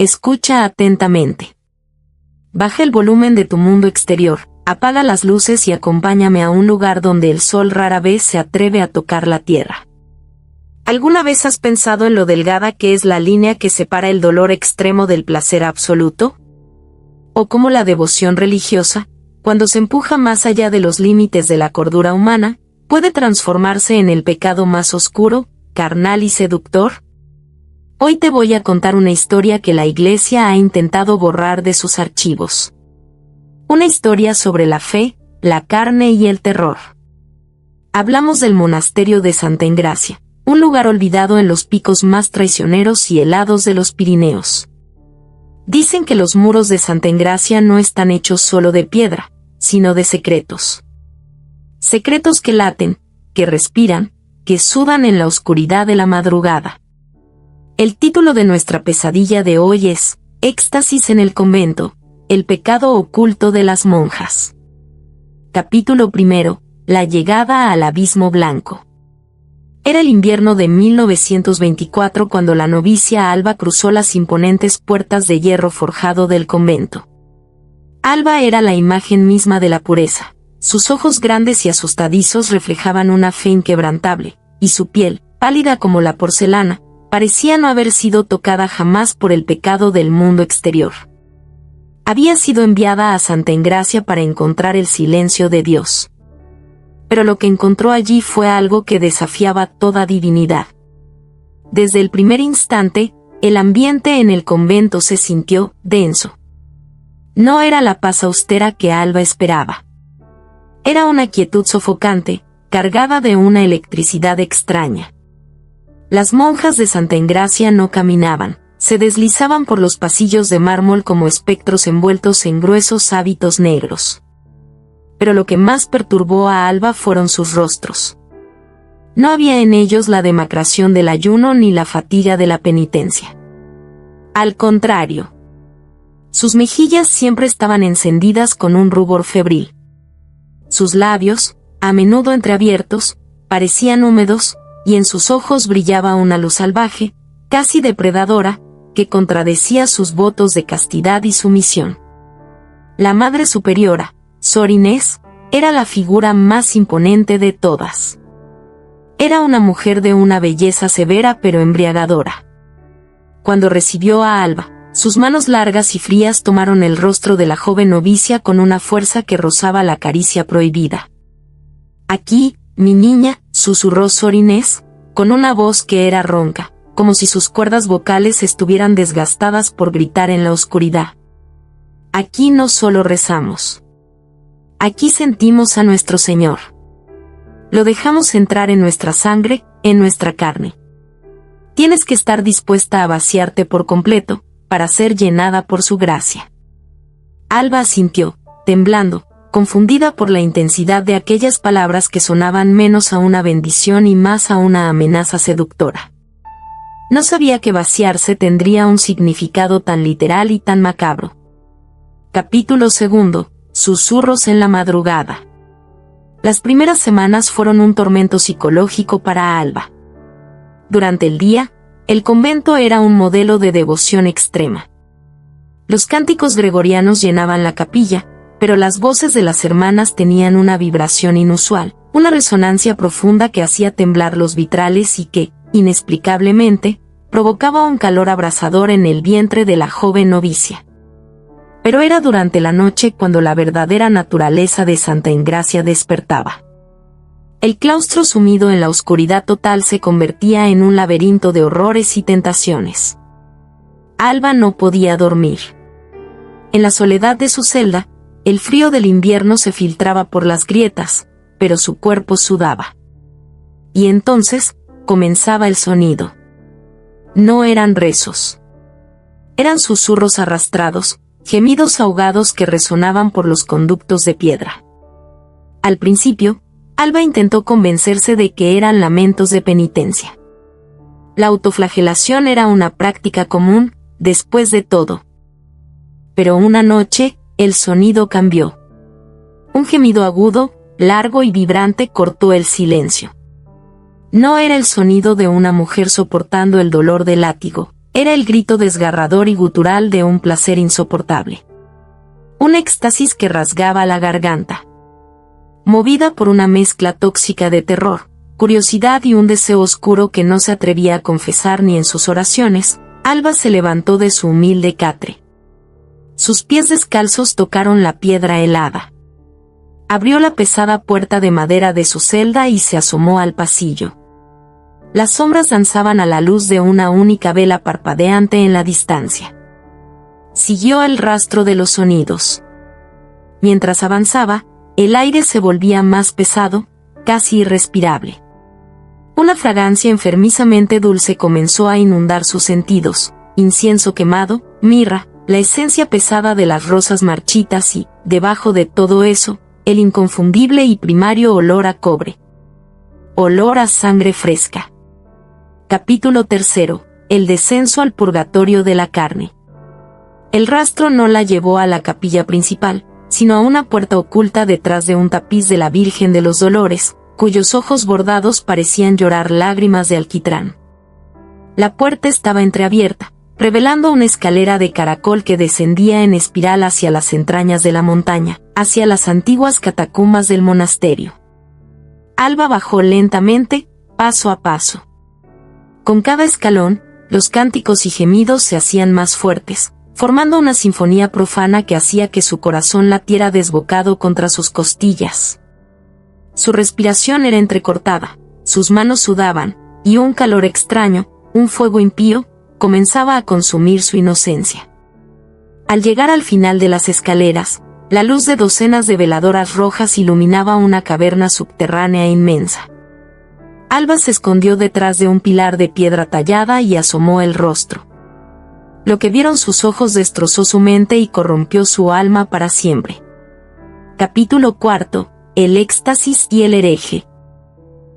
escucha atentamente. Baja el volumen de tu mundo exterior, apaga las luces y acompáñame a un lugar donde el sol rara vez se atreve a tocar la tierra. ¿Alguna vez has pensado en lo delgada que es la línea que separa el dolor extremo del placer absoluto? O cómo la devoción religiosa, cuando se empuja más allá de los límites de la cordura humana, puede transformarse en el pecado más oscuro, carnal y seductor? Hoy te voy a contar una historia que la Iglesia ha intentado borrar de sus archivos. Una historia sobre la fe, la carne y el terror. Hablamos del monasterio de Santa Engracia, un lugar olvidado en los picos más traicioneros y helados de los Pirineos. Dicen que los muros de Santa Engracia no están hechos solo de piedra, sino de secretos. Secretos que laten, que respiran, que sudan en la oscuridad de la madrugada. El título de nuestra pesadilla de hoy es Éxtasis en el convento, el pecado oculto de las monjas. Capítulo 1. La llegada al abismo blanco. Era el invierno de 1924 cuando la novicia Alba cruzó las imponentes puertas de hierro forjado del convento. Alba era la imagen misma de la pureza. Sus ojos grandes y asustadizos reflejaban una fe inquebrantable, y su piel, pálida como la porcelana, parecía no haber sido tocada jamás por el pecado del mundo exterior. Había sido enviada a Santa Engracia para encontrar el silencio de Dios. Pero lo que encontró allí fue algo que desafiaba toda divinidad. Desde el primer instante, el ambiente en el convento se sintió denso. No era la paz austera que Alba esperaba. Era una quietud sofocante, cargada de una electricidad extraña. Las monjas de Santa Engracia no caminaban, se deslizaban por los pasillos de mármol como espectros envueltos en gruesos hábitos negros. Pero lo que más perturbó a Alba fueron sus rostros. No había en ellos la demacración del ayuno ni la fatiga de la penitencia. Al contrario, sus mejillas siempre estaban encendidas con un rubor febril. Sus labios, a menudo entreabiertos, parecían húmedos, y en sus ojos brillaba una luz salvaje, casi depredadora, que contradecía sus votos de castidad y sumisión. La Madre Superiora, Sor Inés, era la figura más imponente de todas. Era una mujer de una belleza severa pero embriagadora. Cuando recibió a Alba, sus manos largas y frías tomaron el rostro de la joven novicia con una fuerza que rozaba la caricia prohibida. «Aquí, mi niña», susurró Sor Inés, con una voz que era ronca, como si sus cuerdas vocales estuvieran desgastadas por gritar en la oscuridad. «Aquí no solo rezamos. Aquí sentimos a nuestro Señor. Lo dejamos entrar en nuestra sangre, en nuestra carne. Tienes que estar dispuesta a vaciarte por completo, para ser llenada por su gracia». Alba asintió, temblando, confundida por la intensidad de aquellas palabras que sonaban menos a una bendición y más a una amenaza seductora. No sabía que vaciarse tendría un significado tan literal y tan macabro. Capítulo 2. Susurros en la madrugada. Las primeras semanas fueron un tormento psicológico para Alba. Durante el día, el convento era un modelo de devoción extrema. Los cánticos gregorianos llenaban la capilla, pero las voces de las hermanas tenían una vibración inusual, una resonancia profunda que hacía temblar los vitrales y que, inexplicablemente, provocaba un calor abrasador en el vientre de la joven novicia. Pero era durante la noche cuando la verdadera naturaleza de Santa Engracia despertaba. El claustro sumido en la oscuridad total se convertía en un laberinto de horrores y tentaciones. Alba no podía dormir. En la soledad de su celda, el frío del invierno se filtraba por las grietas, pero su cuerpo sudaba. Y entonces, comenzaba el sonido. No eran rezos. Eran susurros arrastrados, gemidos ahogados que resonaban por los conductos de piedra. Al principio, Alba intentó convencerse de que eran lamentos de penitencia. La autoflagelación era una práctica común, después de todo. Pero una noche, el sonido cambió. Un gemido agudo, largo y vibrante cortó el silencio. No era el sonido de una mujer soportando el dolor del látigo, Era el grito desgarrador y gutural de un placer insoportable. Un éxtasis que rasgaba la garganta. Movida por una mezcla tóxica de terror, curiosidad y un deseo oscuro que no se atrevía a confesar ni en sus oraciones, Alba se levantó de su humilde catre. Sus pies descalzos tocaron la piedra helada. Abrió la pesada puerta de madera de su celda y se asomó al pasillo. Las sombras danzaban a la luz de una única vela parpadeante en la distancia. Siguió el rastro de los sonidos. Mientras avanzaba, el aire se volvía más pesado, casi irrespirable. Una fragancia enfermizamente dulce comenzó a inundar sus sentidos: incienso quemado, mirra, la esencia pesada de las rosas marchitas y, debajo de todo eso, el inconfundible y primario olor a cobre. Olor a sangre fresca. Capítulo 3. El descenso al purgatorio de la carne. El rastro no la llevó a la capilla principal, sino a una puerta oculta detrás de un tapiz de la Virgen de los Dolores, cuyos ojos bordados parecían llorar lágrimas de alquitrán. La puerta estaba entreabierta, revelando una escalera de caracol que descendía en espiral hacia las entrañas de la montaña, hacia las antiguas catacumbas del monasterio. Alba bajó lentamente, paso a paso. Con cada escalón, los cánticos y gemidos se hacían más fuertes, formando una sinfonía profana que hacía que su corazón latiera desbocado contra sus costillas. Su respiración era entrecortada, sus manos sudaban, y un calor extraño, un fuego impío, comenzaba a consumir su inocencia. Al llegar al final de las escaleras, la luz de docenas de veladoras rojas iluminaba una caverna subterránea inmensa. Alba se escondió detrás de un pilar de piedra tallada y asomó el rostro. Lo que vieron sus ojos destrozó su mente y corrompió su alma para siempre. Capítulo 4. El éxtasis y el hereje.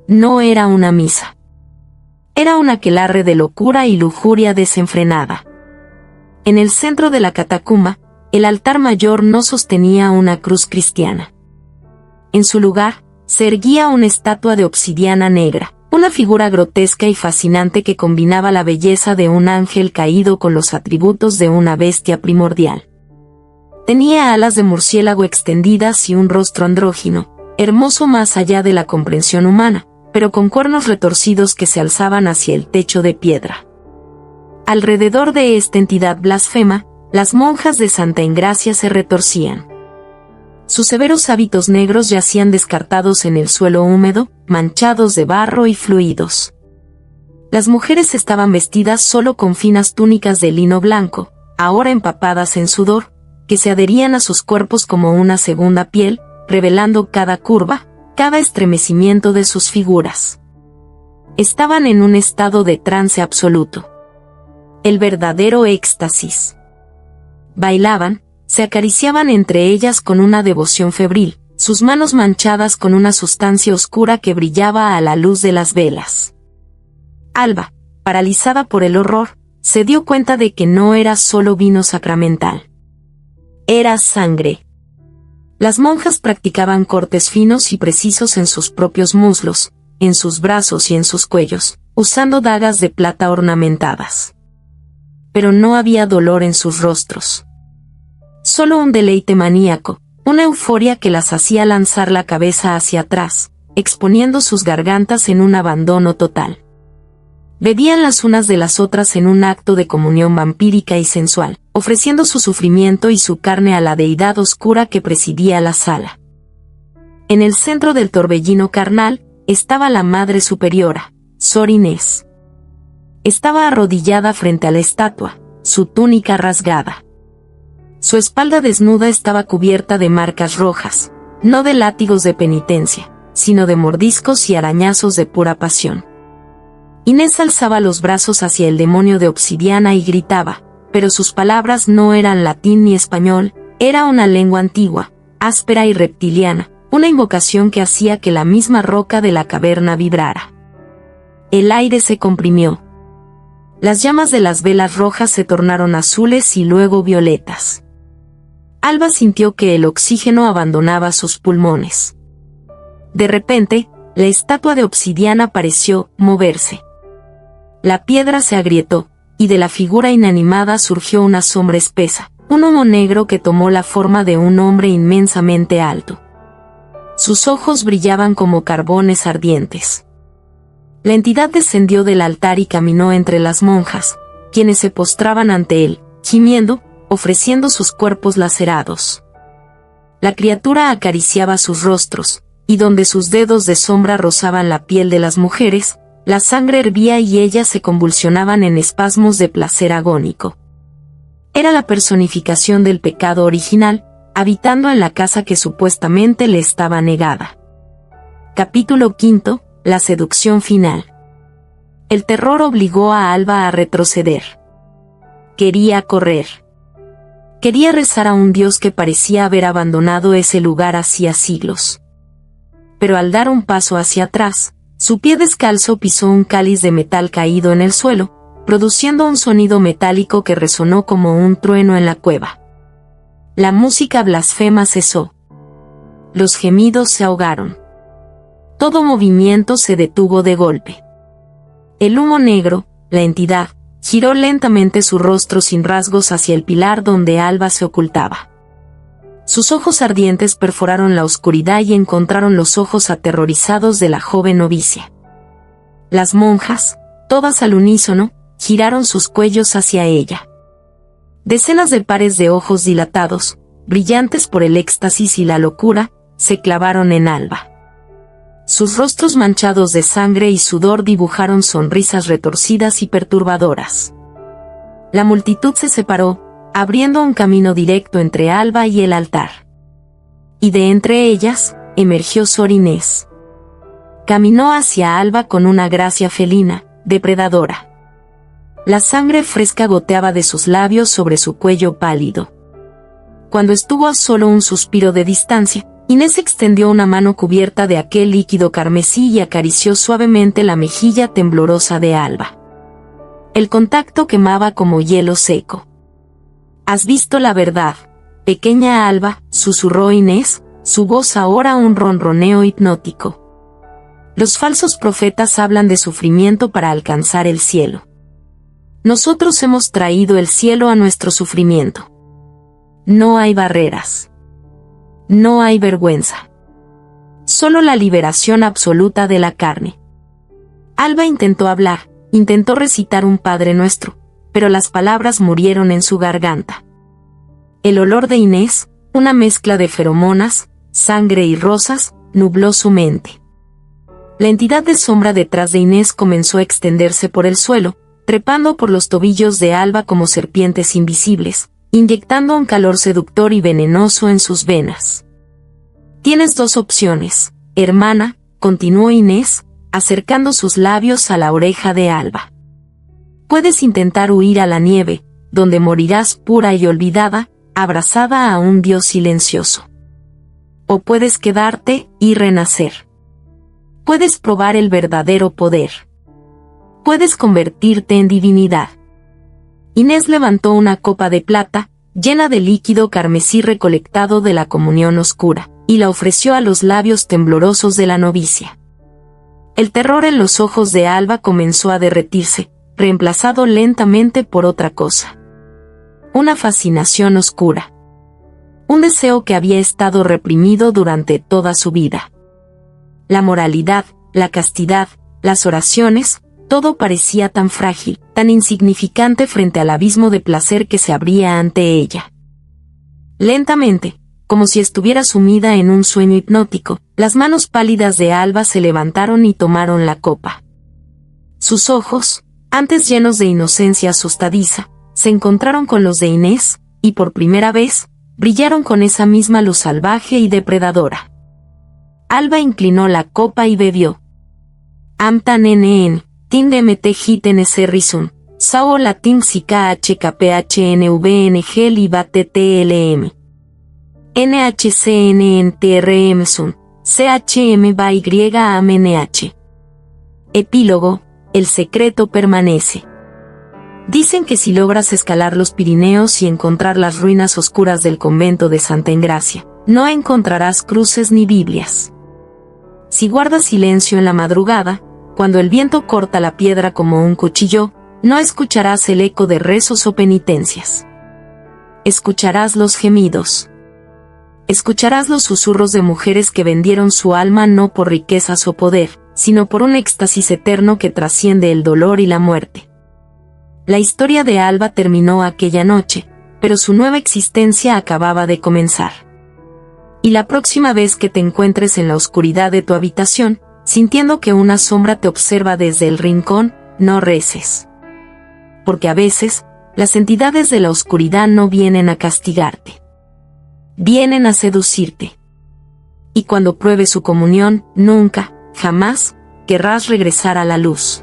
No era una misa. Era un aquelarre de locura y lujuria desenfrenada. En el centro de la catacumba, el altar mayor no sostenía una cruz cristiana. En su lugar, se erguía una estatua de obsidiana negra, una figura grotesca y fascinante que combinaba la belleza de un ángel caído con los atributos de una bestia primordial. Tenía alas de murciélago extendidas y un rostro andrógino, hermoso más allá de la comprensión humana, pero con cuernos retorcidos que se alzaban hacia el techo de piedra. Alrededor de esta entidad blasfema, las monjas de Santa Engracia se retorcían. Sus severos hábitos negros yacían descartados en el suelo húmedo, manchados de barro y fluidos. Las mujeres estaban vestidas solo con finas túnicas de lino blanco, ahora empapadas en sudor, que se adherían a sus cuerpos como una segunda piel, revelando cada curva, cada estremecimiento de sus figuras. Estaban en un estado de trance absoluto. El verdadero éxtasis. Bailaban, se acariciaban entre ellas con una devoción febril, sus manos manchadas con una sustancia oscura que brillaba a la luz de las velas. Alba, paralizada por el horror, se dio cuenta de que no era solo vino sacramental. Era sangre. Las monjas practicaban cortes finos y precisos en sus propios muslos, en sus brazos y en sus cuellos, usando dagas de plata ornamentadas. Pero no había dolor en sus rostros. Solo un deleite maníaco, una euforia que las hacía lanzar la cabeza hacia atrás, exponiendo sus gargantas en un abandono total. Bebían las unas de las otras en un acto de comunión vampírica y sensual, ofreciendo su sufrimiento y su carne a la deidad oscura que presidía la sala. En el centro del torbellino carnal, estaba la Madre Superiora, Sor Inés. Estaba arrodillada frente a la estatua, su túnica rasgada. Su espalda desnuda estaba cubierta de marcas rojas, no de látigos de penitencia, sino de mordiscos y arañazos de pura pasión. Inés alzaba los brazos hacia el demonio de obsidiana y gritaba, pero sus palabras no eran latín ni español, era una lengua antigua, áspera y reptiliana, una invocación que hacía que la misma roca de la caverna vibrara. El aire se comprimió. Las llamas de las velas rojas se tornaron azules y luego violetas. Alba sintió que el oxígeno abandonaba sus pulmones. De repente, la estatua de obsidiana pareció moverse. La piedra se agrietó, y de la figura inanimada surgió una sombra espesa, un humo negro que tomó la forma de un hombre inmensamente alto. Sus ojos brillaban como carbones ardientes. La entidad descendió del altar y caminó entre las monjas, quienes se postraban ante él, gimiendo, ofreciendo sus cuerpos lacerados. La criatura acariciaba sus rostros, y donde sus dedos de sombra rozaban la piel de las mujeres, la sangre hervía y ellas se convulsionaban en espasmos de placer agónico. Era la personificación del pecado original, habitando en la casa que supuestamente le estaba negada. Capítulo 5. La seducción final. El terror obligó a Alba a retroceder. Quería correr. Quería rezar a un Dios que parecía haber abandonado ese lugar hacía siglos. Pero al dar un paso hacia atrás, su pie descalzo pisó un cáliz de metal caído en el suelo, produciendo un sonido metálico que resonó como un trueno en la cueva. La música blasfema cesó. Los gemidos se ahogaron. Todo movimiento se detuvo de golpe. El humo negro, la entidad, giró lentamente su rostro sin rasgos hacia el pilar donde Alba se ocultaba. Sus ojos ardientes perforaron la oscuridad y encontraron los ojos aterrorizados de la joven novicia. Las monjas, todas al unísono, giraron sus cuellos hacia ella. Decenas de pares de ojos dilatados, brillantes por el éxtasis y la locura, se clavaron en Alba. Sus rostros manchados de sangre y sudor dibujaron sonrisas retorcidas y perturbadoras. La multitud se separó, abriendo un camino directo entre Alba y el altar. Y de entre ellas, emergió Sor Inés. Caminó hacia Alba con una gracia felina, depredadora. La sangre fresca goteaba de sus labios sobre su cuello pálido. Cuando estuvo a solo un suspiro de distancia, Inés extendió una mano cubierta de aquel líquido carmesí y acarició suavemente la mejilla temblorosa de Alba. El contacto quemaba como hielo seco. «¿Has visto la verdad, pequeña Alba?», susurró Inés, su voz ahora un ronroneo hipnótico. «Los falsos profetas hablan de sufrimiento para alcanzar el cielo. Nosotros hemos traído el cielo a nuestro sufrimiento. No hay barreras. No hay vergüenza. Solo la liberación absoluta de la carne». Alba intentó hablar, intentó recitar un Padre Nuestro, pero las palabras murieron en su garganta. El olor de Inés, una mezcla de feromonas, sangre y rosas, nubló su mente. La entidad de sombra detrás de Inés comenzó a extenderse por el suelo, trepando por los tobillos de Alba como serpientes invisibles, inyectando un calor seductor y venenoso en sus venas. «Tienes dos opciones, hermana», continuó Inés, acercando sus labios a la oreja de Alba. «Puedes intentar huir a la nieve, donde morirás pura y olvidada, abrazada a un Dios silencioso. O puedes quedarte y renacer. Puedes probar el verdadero poder. Puedes convertirte en divinidad». Inés levantó una copa de plata, llena de líquido carmesí recolectado de la comunión oscura, y la ofreció a los labios temblorosos de la novicia. El terror en los ojos de Alba comenzó a derretirse, reemplazado lentamente por otra cosa. Una fascinación oscura. Un deseo que había estado reprimido durante toda su vida. La moralidad, la castidad, las oraciones, todo parecía tan frágil, tan insignificante frente al abismo de placer que se abría ante ella. Lentamente, como si estuviera sumida en un sueño hipnótico, las manos pálidas de Alba se levantaron y tomaron la copa. Sus ojos, antes llenos de inocencia asustadiza, se encontraron con los de Inés, y por primera vez, brillaron con esa misma luz salvaje y depredadora. Alba inclinó la copa y bebió. «Amtan nen, tin dmt hiten serrisun, sao latin sika hkphnvng libatettlm. NHCNNTRM sun, CHM by AMNH». Epílogo, el secreto permanece. Dicen que si logras escalar los Pirineos y encontrar las ruinas oscuras del convento de Santa Engracia, no encontrarás cruces ni Biblias. Si guardas silencio en la madrugada, cuando el viento corta la piedra como un cuchillo, No escucharás el eco de rezos o penitencias. Escucharás los gemidos. Escucharás los susurros de mujeres que vendieron su alma no por riquezas o poder, sino por un éxtasis eterno que trasciende el dolor y la muerte. La historia de Alba terminó aquella noche, pero su nueva existencia acababa de comenzar. Y la próxima vez que te encuentres en la oscuridad de tu habitación, sintiendo que una sombra te observa desde el rincón, no reces. Porque a veces, las entidades de la oscuridad no vienen a castigarte. Vienen a seducirte. Y cuando pruebes su comunión, nunca, jamás, querrás regresar a la luz.